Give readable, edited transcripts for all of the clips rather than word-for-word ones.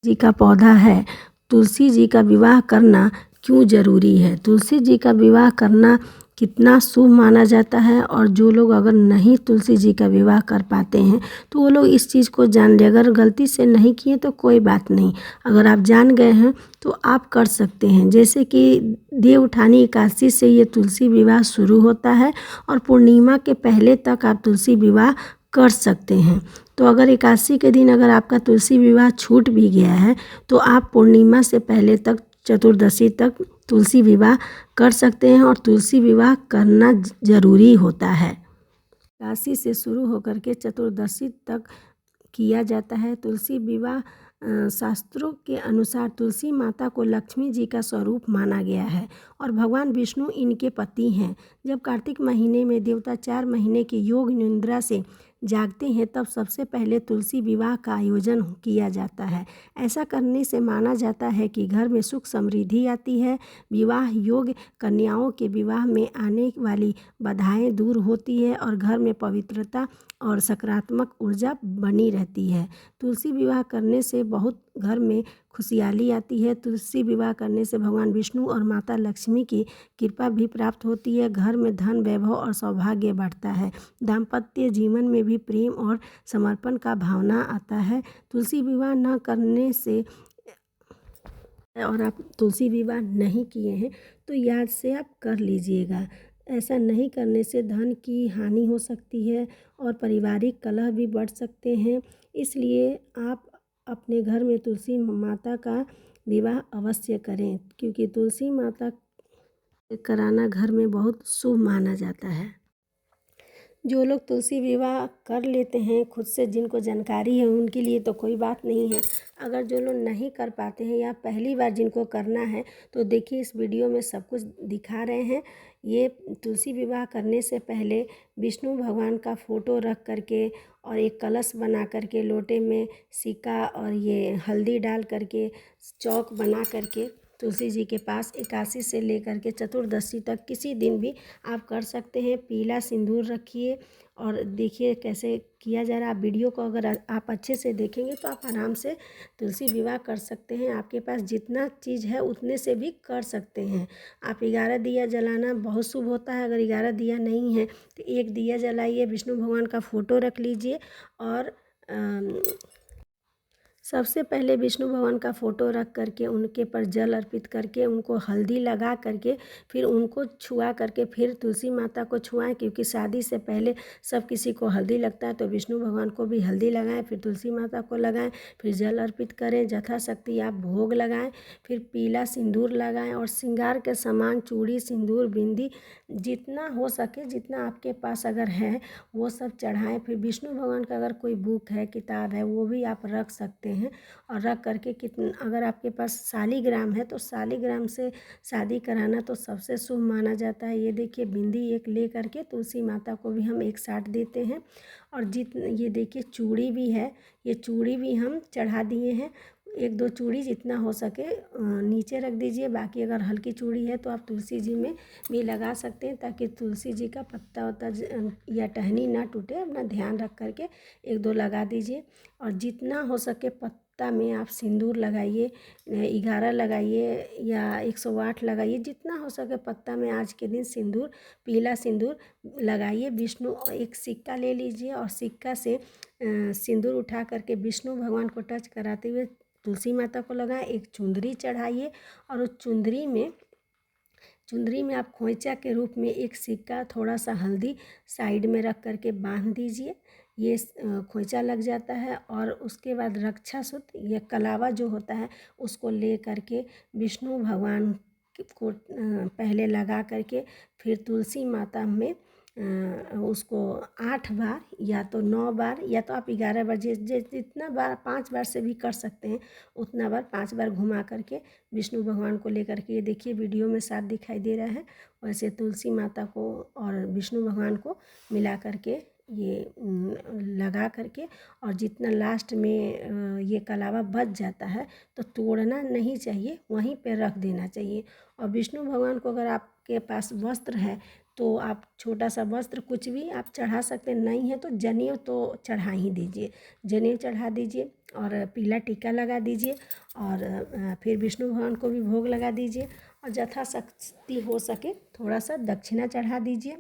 जी का पौधा है, तुलसी जी का विवाह करना क्यों ज़रूरी है, तुलसी जी का विवाह करना कितना शुभ माना जाता है। और जो लोग अगर नहीं तुलसी जी का विवाह कर पाते हैं तो वो लोग इस चीज़ को जान ले। अगर गलती से नहीं किए तो कोई बात नहीं, अगर आप जान गए हैं तो आप कर सकते हैं। जैसे कि देव उठानी एकादशी से ये तुलसी विवाह शुरू होता है और पूर्णिमा के पहले तक आप तुलसी विवाह कर सकते हैं। तो अगर एकादशी के दिन अगर आपका तुलसी विवाह छूट भी गया है तो आप पूर्णिमा से पहले तक चतुर्दशी तक तुलसी विवाह कर सकते हैं और तुलसी विवाह करना ज़रूरी होता है। एकादशी से शुरू होकर के चतुर्दशी तक किया जाता है। तुलसी विवाह शास्त्रों के अनुसार तुलसी माता को लक्ष्मी जी का स्वरूप माना गया है और भगवान विष्णु इनके पति हैं। जब कार्तिक महीने में देवता 4 महीने की योग निद्रा से जागते हैं तब सबसे पहले तुलसी विवाह का आयोजन किया जाता है। ऐसा करने से माना जाता है कि घर में सुख समृद्धि आती है। विवाह योग्य कन्याओं के विवाह में आने वाली बाधाएं दूर होती है और घर में पवित्रता और सकारात्मक ऊर्जा बनी रहती है। तुलसी विवाह करने से बहुत घर में खुशहाली आती है। तुलसी विवाह करने से भगवान विष्णु और माता लक्ष्मी की कृपा भी प्राप्त होती है। घर में धन वैभव और सौभाग्य बढ़ता है। दाम्पत्य जीवन में भी प्रेम और समर्पण का भावना आता है। तुलसी विवाह न करने से और आप तुलसी विवाह नहीं किए हैं तो याद से आप कर लीजिएगा। ऐसा नहीं करने से धन की हानि हो सकती है और पारिवारिक कलह भी बढ़ सकते हैं। इसलिए आप अपने घर में तुलसी माता का विवाह अवश्य करें, क्योंकि तुलसी माता कराना घर में बहुत शुभ माना जाता है। जो लोग तुलसी विवाह कर लेते हैं खुद से, जिनको जानकारी है उनके लिए तो कोई बात नहीं है। अगर जो लोग नहीं कर पाते हैं या पहली बार जिनको करना है तो देखिए इस वीडियो में सब कुछ दिखा रहे हैं। ये तुलसी विवाह करने से पहले विष्णु भगवान का फ़ोटो रख करके और एक कलश बना करके लोटे में सिक्का और ये हल्दी डाल करके चौक बना करके तुलसी जी के पास एकादशी से लेकर के चतुर्दशी तक किसी दिन भी आप कर सकते हैं। पीला सिंदूर रखिए और देखिए कैसे किया जा रहा है। वीडियो को अगर आप अच्छे से देखेंगे तो आप आराम से तुलसी विवाह कर सकते हैं। आपके पास जितना चीज़ है उतने से भी कर सकते हैं। आप 11 दिया जलाना बहुत शुभ होता है। अगर 11 दिया नहीं है तो एक दिया जलाइए, विष्णु भगवान का फ़ोटो रख लीजिए और सबसे पहले विष्णु भगवान का फ़ोटो रख करके उनके पर जल अर्पित करके उनको हल्दी लगा करके फिर उनको छुआ करके फिर तुलसी माता को छुआएं, क्योंकि शादी से पहले सब किसी को हल्दी लगता है। तो विष्णु भगवान को भी हल्दी लगाएं, फिर तुलसी माता को लगाएं, फिर जल अर्पित करें, यथाशक्ति आप भोग लगाएं, फिर पीला सिंदूर लगाएं और श्रृंगार के सामान चूड़ी सिंदूर बिंदी जितना हो सके, जितना आपके पास अगर है वो सब चढ़ाएं। फिर विष्णु भगवान का अगर कोई बुक है किताब है वो भी आप रख सकते हैं और रख करके अगर आपके पास शालिग्राम है तो शालिग्राम से शादी कराना तो सबसे शुभ माना जाता है। ये देखिए बिंदी एक ले करके तुलसी माता को भी हम एक साथ देते हैं और ये देखिए चूड़ी भी है, ये चूड़ी भी हम चढ़ा दिए हैं। 1-2 चूड़ी जितना हो सके नीचे रख दीजिए, बाकी अगर हल्की चूड़ी है तो आप तुलसी जी में भी लगा सकते हैं ताकि तुलसी जी का पत्ता वत्ता या टहनी ना टूटे। अपना ध्यान रख करके 1-2 लगा दीजिए और जितना हो सके पत्ता में आप सिंदूर लगाइए, 11 लगाइए या 108 लगाइए, जितना हो सके पत्ता में आज के दिन सिंदूर पीला सिंदूर लगाइए। विष्णु एक सिक्का ले लीजिए और सिक्का से सिंदूर उठा करके विष्णु भगवान को टच कराते हुए तुलसी माता को लगाएं। एक चुंदरी चढ़ाइए और उस चुंदरी में आप खोइचा के रूप में एक सिक्का थोड़ा सा हल्दी साइड में रख करके बांध दीजिए। ये खोइचा लग जाता है और उसके बाद रक्षा सूत्र या कलावा जो होता है उसको ले करके विष्णु भगवान को पहले लगा करके फिर तुलसी माता में उसको 8 बार या तो 9 बार या तो आप 11 बार जितना बार 5 बार से भी कर सकते हैं उतना बार 5 बार घुमा करके विष्णु भगवान को लेकर के, ये देखिए वीडियो में साथ दिखाई दे रहा है, वैसे तुलसी माता को और विष्णु भगवान को मिला करके ये लगा करके और जितना लास्ट में ये कलावा बच जाता है तो तोड़ना नहीं चाहिए, वहीं पे रख देना चाहिए। और विष्णु भगवान को अगर आपके पास वस्त्र है तो आप छोटा सा वस्त्र कुछ भी आप चढ़ा सकते हैं, नहीं है तो जनेऊ तो चढ़ा ही दीजिए, जनेऊ चढ़ा दीजिए और पीला टीका लगा दीजिए और फिर विष्णु भगवान को भी भोग लगा दीजिए और यथाशक्ति हो सके थोड़ा सा दक्षिणा चढ़ा दीजिए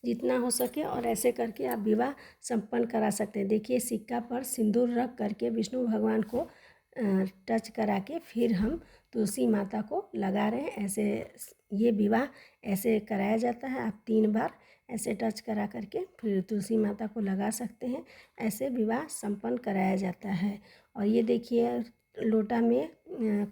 जितना हो सके और ऐसे करके आप विवाह संपन्न करा सकते हैं। देखिए सिक्का पर सिंदूर रख करके विष्णु भगवान को टच करा के फिर हम तुलसी माता को लगा रहे हैं। ऐसे ये विवाह ऐसे कराया जाता है। आप 3 बार ऐसे टच करा करके फिर तुलसी माता को लगा सकते हैं। ऐसे विवाह संपन्न कराया जाता है। और ये देखिए लोटा में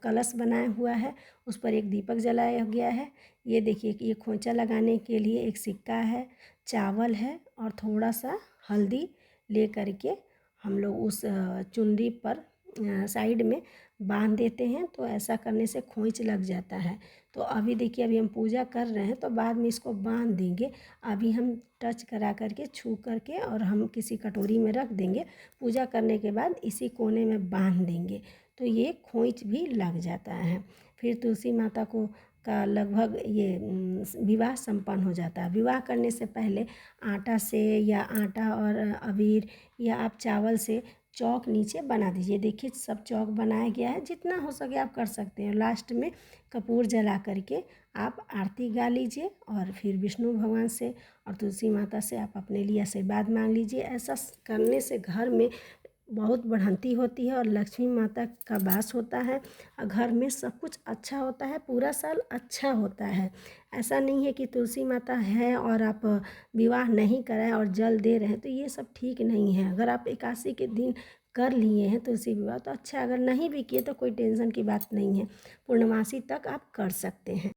कलश बनाया हुआ है, उस पर एक दीपक जलाया गया है। ये देखिए कि ये खोंचा लगाने के लिए एक सिक्का है, चावल है और थोड़ा सा हल्दी ले करके हम लोग उस चुनरी पर साइड में बांध देते हैं, तो ऐसा करने से खोंच लग जाता है। तो अभी देखिए अभी हम पूजा कर रहे हैं तो बाद में इसको बांध देंगे। अभी हम टच करा करके छू करके और हम किसी कटोरी में रख देंगे। पूजा करने के बाद इसी कोने में बांध देंगे तो ये खोंच भी लग जाता है। फिर तुलसी माता को का लगभग ये विवाह संपन्न हो जाता है। विवाह करने से पहले आटा से या आटा और अबीर या आप चावल से चौक नीचे बना दीजिए। देखिए सब चौक बनाया गया है, जितना हो सके आप कर सकते हैं। लास्ट में कपूर जला करके आप आरती गा लीजिए और फिर विष्णु भगवान से और तुलसी माता से आप अपने लिए आशीर्वाद मांग लीजिए। ऐसा करने से घर में बहुत बढ़ंती होती है और लक्ष्मी माता का वास होता है और घर में सब कुछ अच्छा होता है, पूरा साल अच्छा होता है। ऐसा नहीं है कि तुलसी माता है और आप विवाह नहीं कराएं और जल दे रहे हैं, तो ये सब ठीक नहीं है। अगर आप एकादशी के दिन कर लिए हैं तुलसी विवाह तो अच्छा, अगर नहीं भी किए तो कोई टेंशन की बात नहीं है, पूर्णमासी तक आप कर सकते हैं।